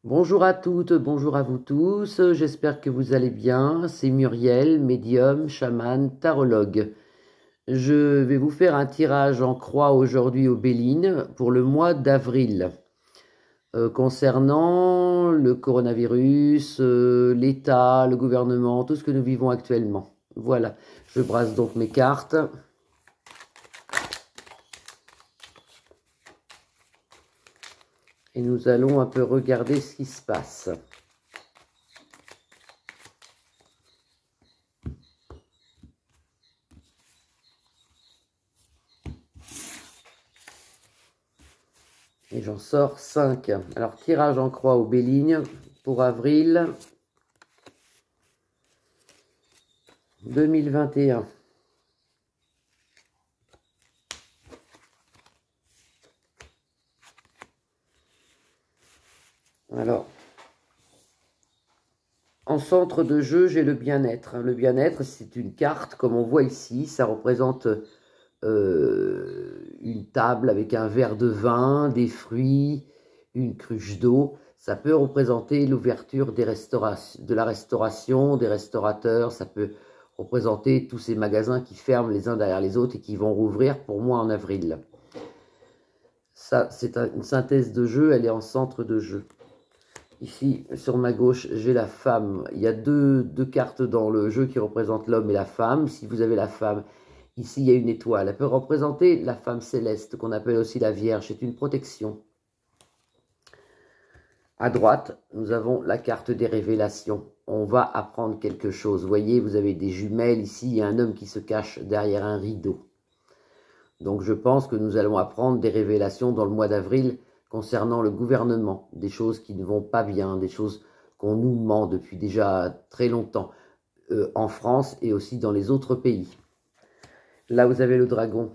Bonjour à toutes, bonjour à vous tous, j'espère que vous allez bien. C'est Muriel, médium, chaman, tarologue. Je vais vous faire un tirage en croix aujourd'hui au Béline pour le mois d'avril. Concernant le coronavirus, l'État, le gouvernement, tout ce que nous vivons actuellement. Voilà, je brasse donc mes cartes. Et nous allons un peu regarder ce qui se passe. Et j'en sors 5. Alors, tirage en croix au Béligne pour avril 2021. Alors, en centre de jeu, j'ai le bien-être. Le bien-être, c'est une carte, comme on voit ici. Ça représente une table avec un verre de vin, des fruits, une cruche d'eau. Ça peut représenter l'ouverture de la restauration, des restaurateurs. Ça peut représenter tous ces magasins qui ferment les uns derrière les autres et qui vont rouvrir pour moi en avril. Ça, c'est une synthèse de jeu, elle est en centre de jeu. Ici, sur ma gauche, j'ai la femme. Il y a deux cartes dans le jeu qui représentent l'homme et la femme. Si vous avez la femme, ici, il y a une étoile. Elle peut représenter la femme céleste, qu'on appelle aussi la Vierge. C'est une protection. À droite, nous avons la carte des révélations. On va apprendre quelque chose. Vous voyez, vous avez des jumelles. Ici, il y a un homme qui se cache derrière un rideau. Donc, je pense que nous allons apprendre des révélations dans le mois d'avril concernant le gouvernement, des choses qui ne vont pas bien, des choses qu'on nous ment depuis déjà très longtemps, en France et aussi dans les autres pays. Là, vous avez le dragon.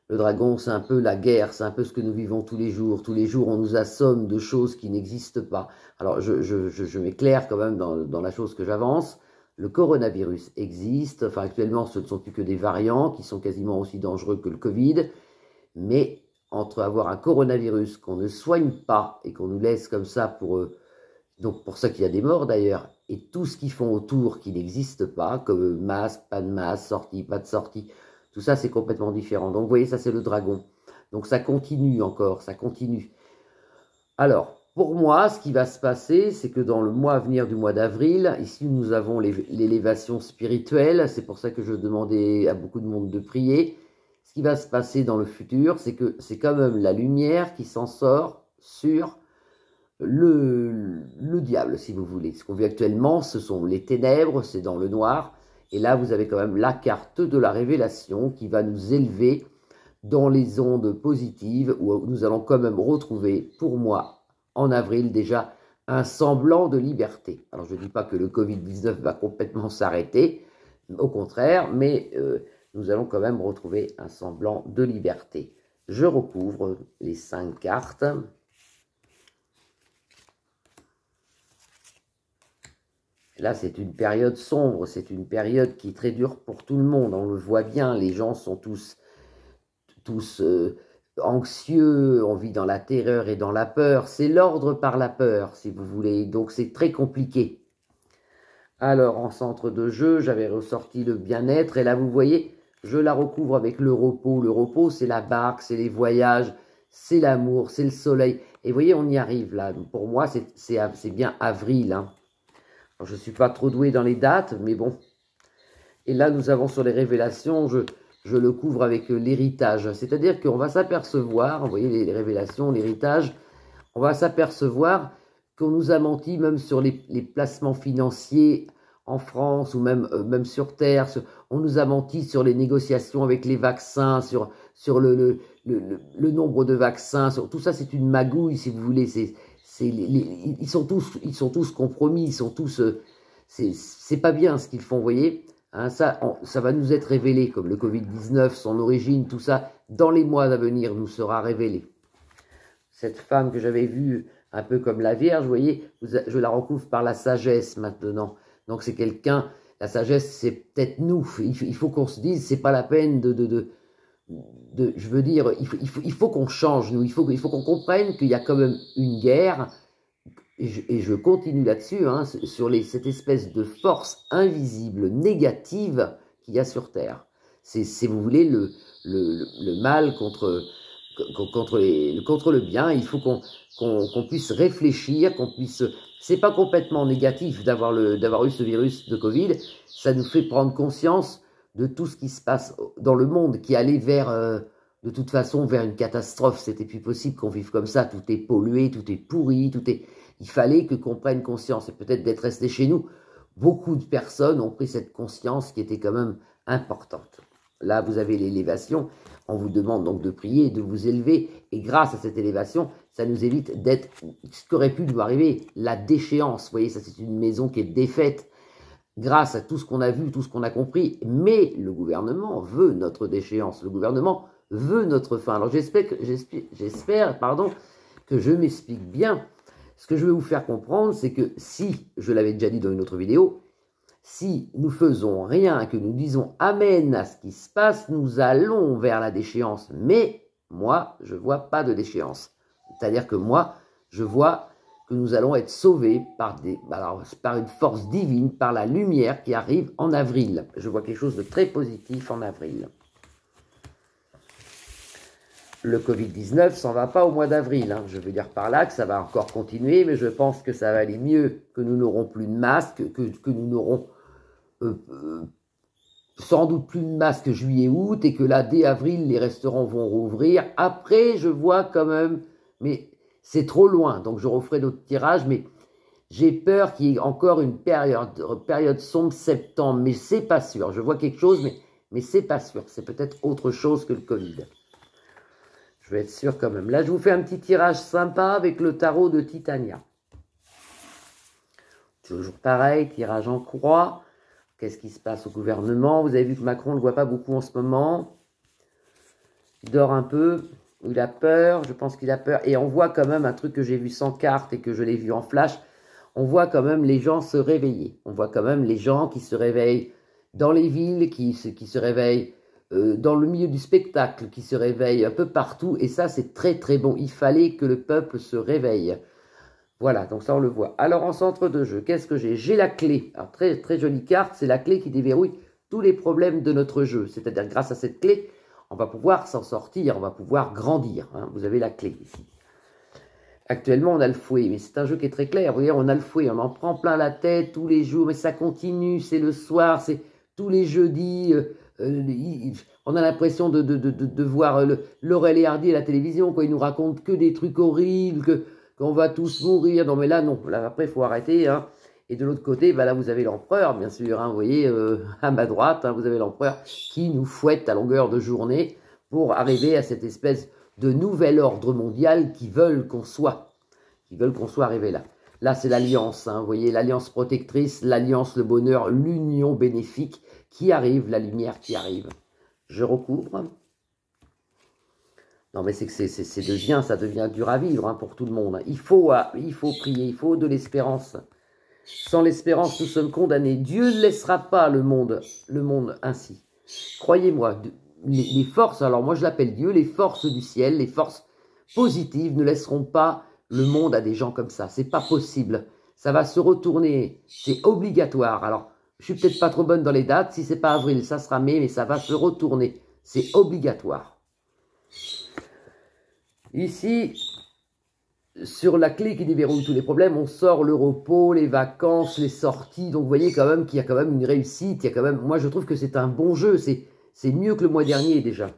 Le dragon, c'est un peu la guerre, c'est un peu ce que nous vivons tous les jours. Tous les jours, on nous assomme de choses qui n'existent pas. Alors, je m'éclaire quand même dans la chose que j'avance. Le coronavirus existe. Enfin, actuellement, ce ne sont plus que des variants qui sont quasiment aussi dangereux que le Covid. Mais entre avoir un coronavirus qu'on ne soigne pas et qu'on nous laisse comme ça donc pour ça qu'il y a des morts d'ailleurs, et tout ce qu'ils font autour qui n'existe pas, comme masque, pas de masque, sortie, pas de sortie, tout ça c'est complètement différent. Donc vous voyez, ça c'est le dragon. Donc ça continue encore, ça continue. Alors, pour moi, ce qui va se passer, c'est que dans le mois à venir du mois d'avril, ici nous avons l'élévation spirituelle, c'est pour ça que je demandais à beaucoup de monde de prier. Ce qui va se passer dans le futur, c'est que c'est quand même la lumière qui s'en sort sur le diable, si vous voulez. Ce qu'on vit actuellement, ce sont les ténèbres, c'est dans le noir. Et là, vous avez quand même la carte de la révélation qui va nous élever dans les ondes positives, où nous allons quand même retrouver, pour moi, en avril déjà, un semblant de liberté. Alors, je ne dis pas que le Covid-19 va complètement s'arrêter, au contraire, mais nous allons quand même retrouver un semblant de liberté. Je recouvre les 5 cartes. Là, c'est une période sombre, c'est une période qui est très dure pour tout le monde. On le voit bien, les gens sont tous anxieux, on vit dans la terreur et dans la peur. C'est l'ordre par la peur, si vous voulez. Donc, c'est très compliqué. Alors, en centre de jeu, j'avais ressorti le bien-être. Et là, vous voyez, je la recouvre avec le repos. Le repos, c'est la barque, c'est les voyages, c'est l'amour, c'est le soleil. Et vous voyez, on y arrive là. Pour moi, c'est bien avril. Hein. Alors, je ne suis pas trop doué dans les dates, mais bon. Et là, nous avons sur les révélations, je le couvre avec l'héritage. C'est-à-dire qu'on va s'apercevoir, vous voyez les révélations, l'héritage, on va s'apercevoir qu'on nous a menti même sur les placements financiers en France ou même sur Terre. On nous a menti sur les négociations avec les vaccins, sur le nombre de vaccins. Tout ça, c'est une magouille, si vous voulez. Ils sont tous compromis, ils sont tous... c'est pas bien ce qu'ils font, vous voyez. Hein, ça va nous être révélé, comme le Covid-19, son origine, tout ça, dans les mois à venir, nous sera révélé. Cette femme que j'avais vue un peu comme la Vierge, vous voyez, je la recouvre par la sagesse maintenant. Donc c'est quelqu'un, la sagesse, c'est peut-être nous. Il faut qu'on se dise, c'est pas la peine je veux dire, il faut qu'on change, nous. Il faut qu'on comprenne qu'il y a quand même une guerre, et je continue là-dessus, hein, sur cette espèce de force invisible, négative qu'il y a sur Terre. C'est, si vous voulez, le mal contre le bien. Il faut qu'on puisse réfléchir, qu'on puisse... C'est pas complètement négatif d'avoir eu ce virus de Covid. Ça nous fait prendre conscience de tout ce qui se passe dans le monde, qui allait vers... de toute façon, vers une catastrophe. C'était plus possible qu'on vive comme ça. Tout est pollué, tout est pourri, il fallait qu'on prenne conscience. Et peut-être d'être resté chez nous, beaucoup de personnes ont pris cette conscience qui était quand même importante. Là, vous avez l'élévation. On vous demande donc de prier, de vous élever. Et grâce à cette élévation, ça nous évite d'être ce qu'aurait pu nous arriver, la déchéance. Vous voyez, ça c'est une maison qui est défaite grâce à tout ce qu'on a vu, tout ce qu'on a compris. Mais le gouvernement veut notre déchéance. Le gouvernement veut notre fin. Alors j'espère que je m'explique bien. Ce que je veux vous faire comprendre, c'est que si, je l'avais déjà dit dans une autre vidéo, si nous faisons rien, que nous disons amen à ce qui se passe, nous allons vers la déchéance. Mais moi, je ne vois pas de déchéance. C'est-à-dire que moi, je vois que nous allons être sauvés par une force divine, par la lumière qui arrive en avril. Je vois quelque chose de très positif en avril. Le Covid-19 s'en va pas au mois d'avril. Hein. Je veux dire par là que ça va encore continuer, mais je pense que ça va aller mieux, que nous n'aurons plus de masques, que nous n'aurons sans doute plus de masques juillet-août, et que là, dès avril, les restaurants vont rouvrir. Après, je vois quand même, mais c'est trop loin, donc je referai d'autres tirages, mais j'ai peur qu'il y ait encore une période sombre septembre, mais c'est pas sûr. Je vois quelque chose, mais c'est pas sûr. C'est peut-être autre chose que le Covid. Je vais être sûr quand même. Là, je vous fais un petit tirage sympa avec le tarot de Titania. Toujours pareil, tirage en croix. Qu'est-ce qui se passe au gouvernement? Vous avez vu que Macron ne le voit pas beaucoup en ce moment. Il dort un peu. Il a peur. Je pense qu'il a peur. Et on voit quand même un truc que j'ai vu sans carte et que je l'ai vu en flash. On voit quand même les gens se réveiller. On voit quand même les gens qui se réveillent dans les villes, qui se réveillent dans le milieu du spectacle, qui se réveille un peu partout, et ça c'est très très bon. Il fallait que le peuple se réveille. Voilà, donc ça on le voit. Alors en centre de jeu, qu'est-ce que j'ai? J'ai la clé. Alors très très jolie carte, c'est la clé qui déverrouille tous les problèmes de notre jeu. C'est-à-dire grâce à cette clé, on va pouvoir s'en sortir, on va pouvoir grandir. Hein. Vous avez la clé ici. Actuellement on a le fouet, mais c'est un jeu qui est très clair. Vous voyez, on a le fouet, on en prend plein la tête tous les jours, mais ça continue, c'est le soir, c'est tous les jeudis. On a l'impression de voir Laurel et Hardy à la télévision, quoi. Ils nous racontent que des trucs horribles, qu'on va tous mourir. Non, mais là, non. Là, après, il faut arrêter. Hein. Et de l'autre côté, bah, là, vous avez l'empereur, bien sûr. Hein, vous voyez, à ma droite, hein, vous avez l'empereur qui nous fouette à longueur de journée pour arriver à cette espèce de nouvel ordre mondial qu'ils veulent qu'on soit. Qu'ils veulent qu'on soit arrivé là. Là, c'est l'alliance. Hein, vous voyez, l'alliance protectrice, l'alliance, le bonheur, l'union bénéfique qui arrive, la lumière qui arrive. Je recouvre. Non, mais c'est que ça devient dur à vivre hein, pour tout le monde. Il faut prier, il faut de l'espérance. Sans l'espérance, nous sommes condamnés. Dieu ne laissera pas le monde ainsi. Croyez-moi, les forces, alors moi je l'appelle Dieu, les forces du ciel, les forces positives ne laisseront pas le monde à des gens comme ça. C'est pas possible. Ça va se retourner. C'est obligatoire. Alors, je suis peut-être pas trop bonne dans les dates. Si c'est pas avril, ça sera mai, mais ça va se retourner. C'est obligatoire. Ici, sur la clé qui déverrouille tous les problèmes, on sort le repos, les vacances, les sorties. Donc, vous voyez quand même qu'il y a quand même une réussite. Il y a quand même, moi, je trouve que c'est un bon jeu. C'est mieux que le mois dernier, déjà.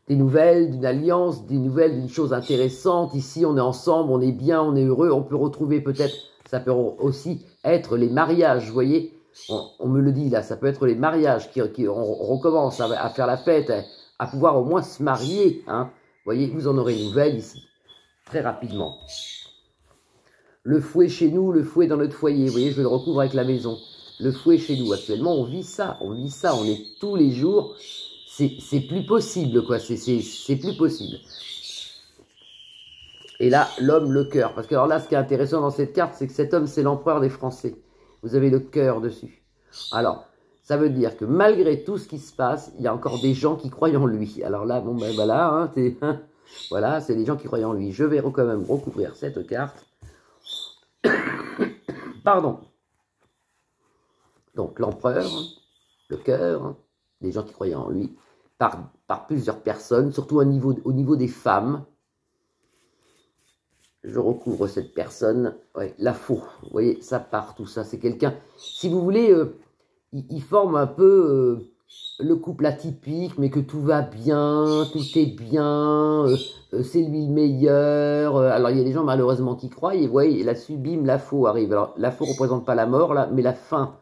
Des nouvelles, d'une alliance, des nouvelles, d'une chose intéressante. Ici, on est ensemble, on est bien, on est heureux. On peut retrouver peut-être, ça peut aussi être les mariages, vous voyez. On me le dit là, ça peut être les mariages on recommence à faire la fête, à pouvoir au moins se marier. Hein. Vous voyez, vous en aurez une nouvelle ici, très rapidement. Le fouet chez nous, le fouet dans notre foyer. Vous voyez, je le recouvre avec la maison. Le fouet chez nous, actuellement, on vit ça, on est tous les jours. C'est plus possible, quoi. C'est plus possible. Et là, l'homme, le cœur. Parce que alors là, ce qui est intéressant dans cette carte, c'est que cet homme, c'est l'empereur des Français. Vous avez le cœur dessus. Alors, ça veut dire que malgré tout ce qui se passe, il y a encore des gens qui croient en lui. Alors là, bon ben voilà, hein, Voilà, c'est les gens qui croient en lui. Je vais quand même recouvrir cette carte. Pardon. Donc l'empereur, le cœur, des gens qui croyaient en lui, par plusieurs personnes, surtout au niveau des femmes. Je recouvre cette personne. Ouais, la faux. Vous voyez, ça part, tout ça. C'est quelqu'un, si vous voulez, il forme un peu le couple atypique, mais que tout va bien, tout est bien, c'est lui le meilleur. Alors, il y a des gens, malheureusement, qui croient, et vous voyez, là-dessus, bim, la faux arrive. Alors, la faux ne représente pas la mort, là, mais la fin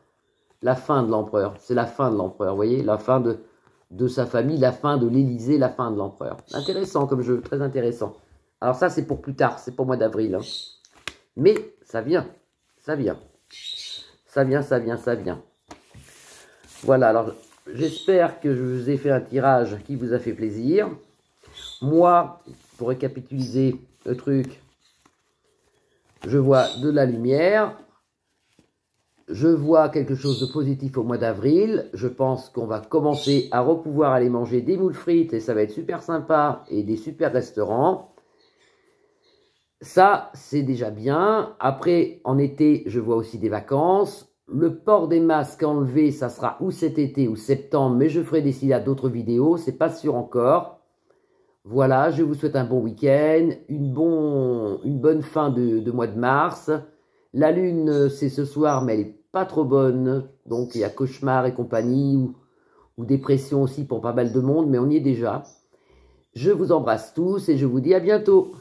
de l'empereur. C'est la fin de l'empereur, vous voyez, la fin de sa famille, la fin de l'Élysée, la fin de l'empereur. Intéressant comme jeu, très intéressant. Alors ça, c'est pour plus tard, c'est pour le mois d'avril. Hein. Mais ça vient, ça vient. Ça vient, ça vient, ça vient. Voilà, alors j'espère que je vous ai fait un tirage qui vous a fait plaisir. Moi, pour récapituler le truc, je vois de la lumière. Je vois quelque chose de positif au mois d'avril. Je pense qu'on va commencer à pouvoir aller manger des moules frites et ça va être super sympa et des super restaurants. Ça, c'est déjà bien. Après, en été, je vois aussi des vacances. Le port des masques enlevé, ça sera ou cet été ou septembre, mais je ferai d'ici là d'autres vidéos, c'est pas sûr encore. Voilà, je vous souhaite un bon week-end, une bonne fin de mois de mars. La lune, c'est ce soir, mais elle est pas trop bonne. Donc, il y a cauchemar et compagnie, ou dépression aussi pour pas mal de monde, mais on y est déjà. Je vous embrasse tous et je vous dis à bientôt.